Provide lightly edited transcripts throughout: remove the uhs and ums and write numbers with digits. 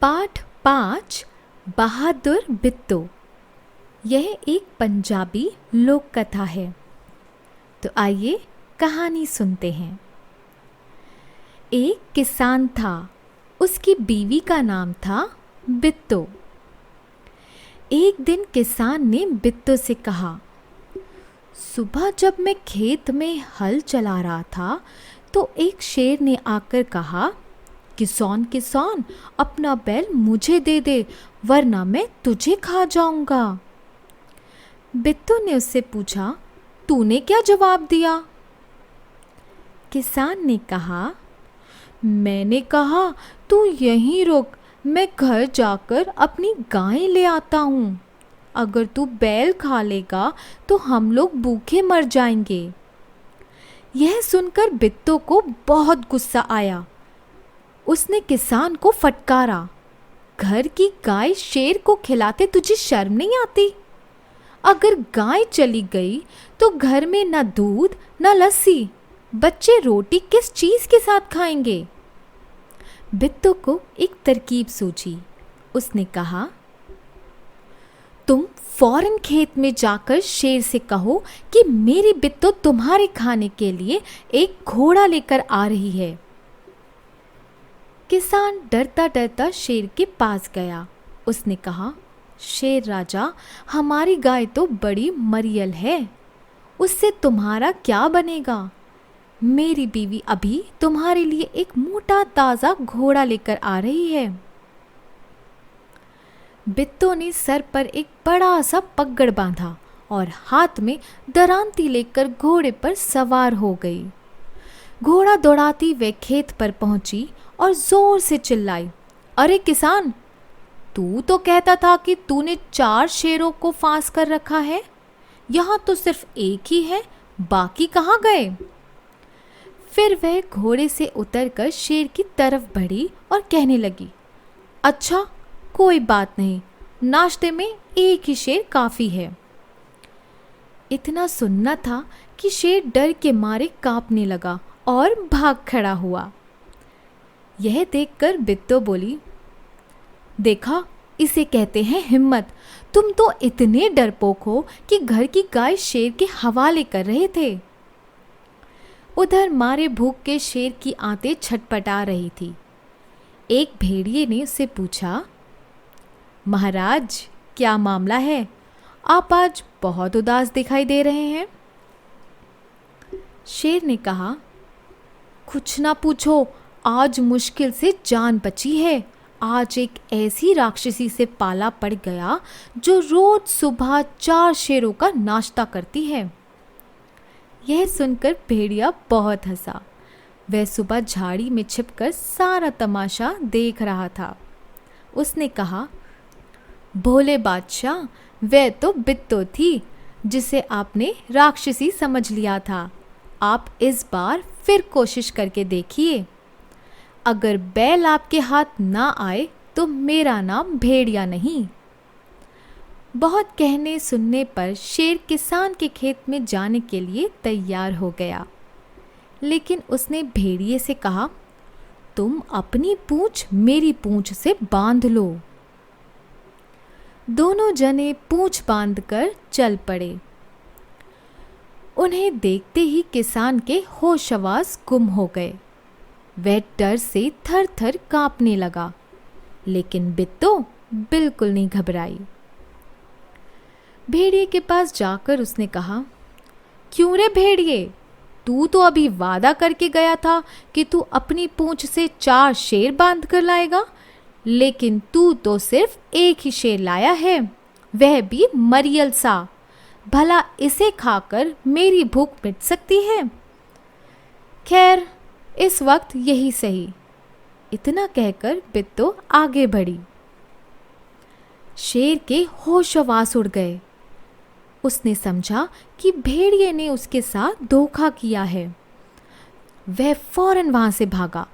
पाठ 5 बहादुर बिट्टू। यह एक पंजाबी लोक कथा है। तो आइए कहानी सुनते हैं। एक किसान था, उसकी बीवी का नाम था बिट्टू। एक दिन किसान ने बिट्टू से कहा, सुबह जब मैं खेत में हल चला रहा था तो एक शेर ने आकर कहा, किसान किसान अपना बैल मुझे दे दे वरना मैं तुझे खा जाऊंगा। बिट्टू ने उससे पूछा, तूने क्या जवाब दिया? किसान ने कहा, मैंने कहा तू यहीं रुक, मैं घर जाकर अपनी गाय ले आता हूँ। अगर तू बैल खा लेगा तो हम लोग भूखे मर जाएंगे। यह सुनकर बिट्टू को बहुत गुस्सा आया। उसने किसान को फटकारा, घर की गाय शेर को खिलाते तुझे शर्म नहीं आती? अगर गाय चली गई तो घर में न दूध न लस्सी, बच्चे रोटी किस चीज के साथ खाएंगे? बिट्टू को एक तरकीब सूझी। उसने कहा, तुम फौरन खेत में जाकर शेर से कहो कि मेरी बिट्टू तुम्हारे खाने के लिए एक घोड़ा लेकर आ रही है। किसान डरता डरता शेर के पास गया। उसने कहा, शेर राजा, हमारी गाय तो बड़ी मरियल है, उससे तुम्हारा क्या बनेगा? मेरी बीवी अभी तुम्हारे लिए एक मोटा ताज़ा घोड़ा लेकर आ रही है। बिट्टू ने सर पर एक बड़ा सा पगड़ बांधा और हाथ में दरांती लेकर घोड़े पर सवार हो गई। घोड़ा दौड़ाती वे खेत पर पहुंची और जोर से चिल्लाई, अरे किसान, तू तो कहता था कि तूने 4 शेरों को फांस कर रखा है, यहाँ तो सिर्फ एक ही है, बाकी कहाँ गए? फिर वह घोड़े से उतरकर शेर की तरफ बढ़ी और कहने लगी, अच्छा कोई बात नहीं, नाश्ते में एक ही शेर काफ़ी है। इतना सुनना था कि शेर डर के मारे कांपने लगा और भाग खड़ा हुआ। यह देखकर बिट्टू बोली, देखा, इसे कहते हैं हिम्मत। तुम तो इतने डरपोक हो कि घर की गाय शेर के हवाले कर रहे थे। उधर मारे भूख के शेर की आंतें छटपटा रही थी। एक भेड़िए ने उससे पूछा, महाराज, क्या मामला है? आप आज बहुत उदास दिखाई दे रहे हैं। शेर ने कहा, कुछ ना पूछो, आज मुश्किल से जान बची है। आज एक ऐसी राक्षसी से पाला पड़ गया जो रोज सुबह 4 शेरों का नाश्ता करती है। यह सुनकर भेड़िया बहुत हंसा। वह सुबह झाड़ी में छिपकर सारा तमाशा देख रहा था। उसने कहा, भोले बादशाह, वह तो बिट्टू थी जिसे आपने राक्षसी समझ लिया था। आप इस बार फिर कोशिश करके देखिए। अगर बैल आपके हाथ ना आए तो मेरा नाम भेड़िया नहीं। बहुत कहने सुनने पर शेर किसान के खेत में जाने के लिए तैयार हो गया, लेकिन उसने भेड़िए से कहा, तुम अपनी पूंछ मेरी पूंछ से बांध लो। दोनों जने पूंछ बांधकर चल पड़े। उन्हें देखते ही किसान के होश-हवास गुम हो गए। वह डर से थर थर कांपने लगा, लेकिन बिट्टू बिल्कुल नहीं घबराई। भेड़िए के पास जाकर उसने कहा, क्यों रे भेड़िए, तू तो अभी वादा करके गया था कि तू अपनी पूंछ से 4 शेर बांध कर लाएगा, लेकिन तू तो सिर्फ एक ही शेर लाया है, वह भी मरियल सा। भला इसे खाकर मेरी भूख मिट सकती है? खैर, इस वक्त यही सही। इतना कहकर बिट्टू आगे बढ़ी। शेर के होश-हवास उड़ गए। उसने समझा कि भेड़िए ने उसके साथ धोखा किया है। वह फौरन वहां से भागा।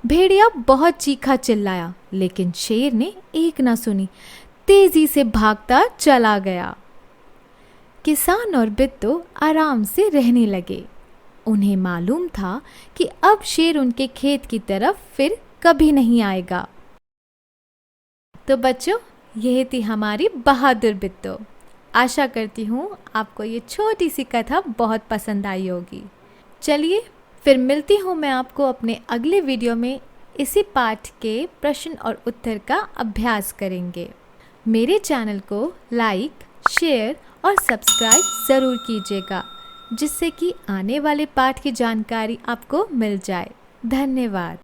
भेड़िया बहुत चीखा चिल्लाया, लेकिन शेर ने एक ना सुनी, तेजी से भागता चला गया। किसान और बिट्टू आराम से रहने लगे। उन्हें मालूम था कि अब शेर उनके खेत की तरफ फिर कभी नहीं आएगा। तो बच्चों, यह थी हमारी बहादुर बिट्टू। आशा करती हूँ आपको ये छोटी सी कथा बहुत पसंद आई होगी। चलिए फिर मिलती हूँ मैं आपको अपने अगले वीडियो में। इसी पाठ के प्रश्न और उत्तर का अभ्यास करेंगे। मेरे चैनल को लाइक, शेयर और सब्सक्राइब ज़रूर कीजिएगा, जिससे कि आने वाले पाठ की जानकारी आपको मिल जाए। धन्यवाद।